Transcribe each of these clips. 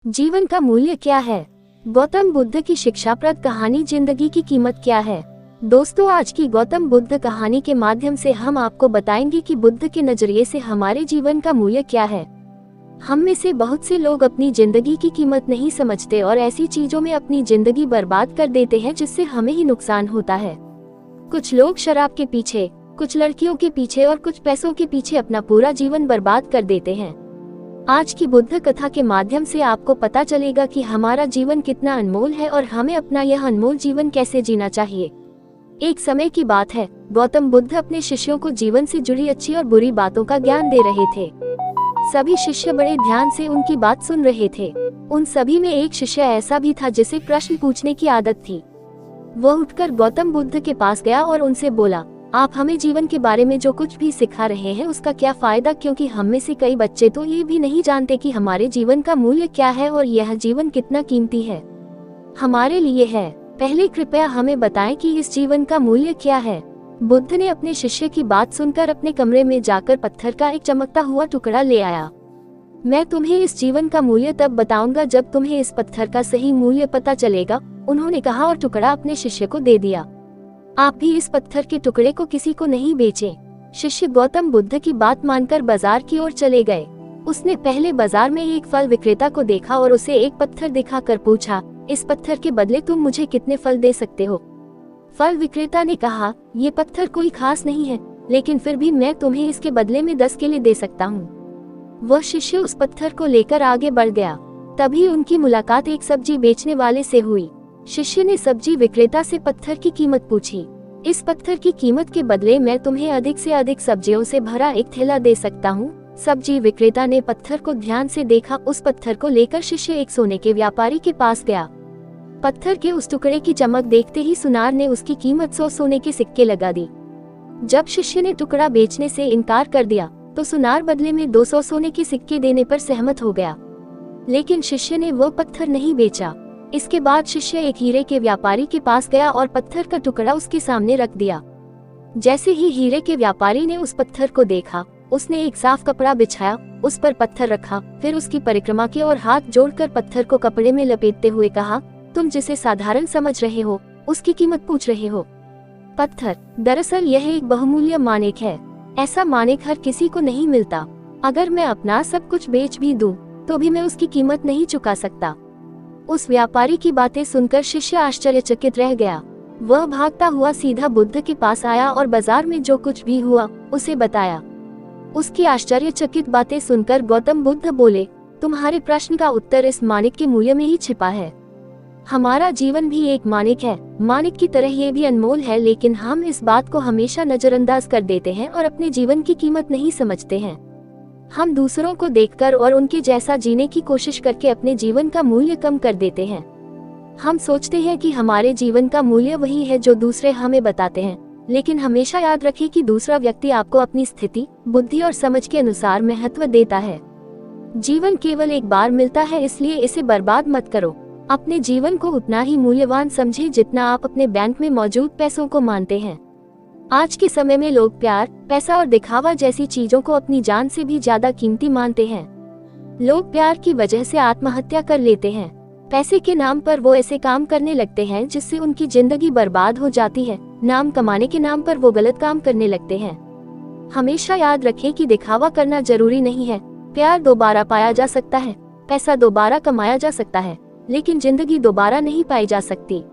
जीवन का मूल्य क्या है? गौतम बुद्ध की शिक्षाप्रद कहानी जिंदगी की कीमत क्या है? दोस्तों, आज की गौतम बुद्ध कहानी के माध्यम से हम आपको बताएंगे कि बुद्ध के नजरिए से हमारे जीवन का मूल्य क्या है। हम में से बहुत से लोग अपनी जिंदगी की कीमत नहीं समझते और ऐसी चीजों में अपनी जिंदगी बर्बाद कर देते हैं जिससे हमें ही नुकसान होता है। कुछ लोग शराब के पीछे, कुछ लड़कियों के पीछे और कुछ पैसों के पीछे अपना पूरा जीवन बर्बाद कर देते हैं। आज की बुद्ध कथा के माध्यम से आपको पता चलेगा कि हमारा जीवन कितना अनमोल है और हमें अपना यह अनमोल जीवन कैसे जीना चाहिए। एक समय की बात है, गौतम बुद्ध अपने शिष्यों को जीवन से जुड़ी अच्छी और बुरी बातों का ज्ञान दे रहे थे। सभी शिष्य बड़े ध्यान से उनकी बात सुन रहे थे। उन सभी में एक शिष्य ऐसा भी था जिसे प्रश्न पूछने की आदत थी। वह उठकर गौतम बुद्ध के पास गया और उनसे बोला, आप हमें जीवन के बारे में जो कुछ भी सिखा रहे हैं उसका क्या फायदा, क्योंकि हम में से कई बच्चे तो ये भी नहीं जानते कि हमारे जीवन का मूल्य क्या है और यह जीवन कितना कीमती है हमारे लिए है। पहले कृपया हमें बताएं कि इस जीवन का मूल्य क्या है। बुद्ध ने अपने शिष्य की बात सुनकर अपने कमरे में जाकर पत्थर का एक चमकता हुआ टुकड़ा ले आया। मैं तुम्हें इस जीवन का मूल्य तब बताऊंगा जब तुम्हें इस पत्थर का सही मूल्य पता चलेगा, उन्होंने कहा और टुकड़ा अपने शिष्य को दे दिया। आप भी इस पत्थर के टुकड़े को किसी को नहीं बेचें। शिष्य गौतम बुद्ध की बात मानकर बाजार की ओर चले गए। उसने पहले बाजार में एक फल विक्रेता को देखा और उसे एक पत्थर दिखाकर पूछा, इस पत्थर के बदले तुम मुझे कितने फल दे सकते हो? फल विक्रेता ने कहा, ये पत्थर कोई खास नहीं है, लेकिन फिर भी मैं तुम्हें इसके बदले में 10 केले दे सकता हूँ। वह शिष्य उस पत्थर को लेकर आगे बढ़ गया। तभी उनकी मुलाकात एक सब्जी बेचने वाले से हुई। शिष्य ने सब्जी विक्रेता से पत्थर की कीमत पूछी। इस पत्थर की कीमत के बदले मैं तुम्हें अधिक से अधिक सब्जियों से भरा एक थैला दे सकता हूँ। सब्जी विक्रेता ने पत्थर को ध्यान से देखा। उस पत्थर को लेकर शिष्य एक सोने के व्यापारी के पास गया। पत्थर के उस टुकड़े की चमक देखते ही सुनार ने उसकी कीमत 100 सोने के सिक्के लगा दी। जब शिष्य ने टुकड़ा बेचने से इनकार कर दिया तो सुनार बदले में 200 सोने के सिक्के देने पर सहमत हो गया, लेकिन शिष्य ने वो पत्थर नहीं बेचा। इसके बाद शिष्य एक हीरे के व्यापारी के पास गया और पत्थर का टुकड़ा उसके सामने रख दिया। जैसे ही हीरे के व्यापारी ने उस पत्थर को देखा, उसने एक साफ कपड़ा बिछाया, उस पर पत्थर रखा, फिर उसकी परिक्रमा की और हाथ जोड़कर पत्थर को कपड़े में लपेटते हुए कहा, तुम जिसे साधारण समझ रहे हो उसकी कीमत पूछ रहे हो। पत्थर दरअसल यह एक बहुमूल्य माणिक है। ऐसा माणिक हर किसी को नहीं मिलता। अगर मैं अपना सब कुछ बेच भी दूं, तो भी मैं उसकी कीमत नहीं चुका सकता। उस व्यापारी की बातें सुनकर शिष्य आश्चर्यचकित रह गया। वह भागता हुआ सीधा बुद्ध के पास आया और बाजार में जो कुछ भी हुआ उसे बताया। उसकी आश्चर्यचकित बातें सुनकर गौतम बुद्ध बोले, तुम्हारे प्रश्न का उत्तर इस माणिक के मूल्य में ही छिपा है। हमारा जीवन भी एक माणिक है। माणिक की तरह ये भी अनमोल है, लेकिन हम इस बात को हमेशा नजरअंदाज कर देते हैं और अपने जीवन की कीमत नहीं समझते हैं। हम दूसरों को देखकर और उनके जैसा जीने की कोशिश करके अपने जीवन का मूल्य कम कर देते हैं। हम सोचते हैं कि हमारे जीवन का मूल्य वही है जो दूसरे हमें बताते हैं, लेकिन हमेशा याद रखें कि दूसरा व्यक्ति आपको अपनी स्थिति, बुद्धि और समझ के अनुसार महत्व देता है। जीवन केवल एक बार मिलता है, इसलिए इसे बर्बाद मत करो। अपने जीवन को उतना ही मूल्यवान समझें जितना आप अपने बैंक में मौजूद पैसों को मानते हैं। आज के समय में लोग प्यार, पैसा और दिखावा जैसी चीजों को अपनी जान से भी ज्यादा कीमती मानते हैं। लोग प्यार की वजह से आत्महत्या कर लेते हैं। पैसे के नाम पर वो ऐसे काम करने लगते हैं जिससे उनकी जिंदगी बर्बाद हो जाती है। नाम कमाने के नाम पर वो गलत काम करने लगते हैं। हमेशा याद रखें कि दिखावा करना जरूरी नहीं है। प्यार दोबारा पाया जा सकता है, पैसा दोबारा कमाया जा सकता है, लेकिन जिंदगी दोबारा नहीं पाई जा सकती।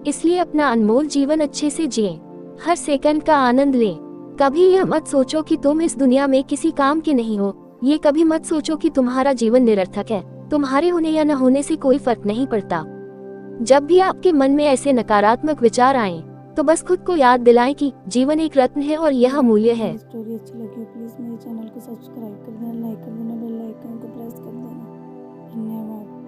इसलिए अपना अनमोल जीवन अच्छे से जिएं। हर सेकंड का आनंद लें। कभी यह मत सोचो कि तुम इस दुनिया में किसी काम के नहीं हो। ये कभी मत सोचो कि तुम्हारा जीवन निरर्थक है। तुम्हारे होने या न होने से कोई फर्क नहीं पड़ता। जब भी आपके मन में ऐसे नकारात्मक विचार आएं, तो बस खुद को याद दिलाएं कि जीवन एक रत्न है और यह अमूल्य है। स्टोरी अच्छी लगी प्लीज मेरे चैनल को सब्सक्राइब कर देना, लाइक कर देना, बेल आइकन को प्रेस कर देना। धन्यवाद।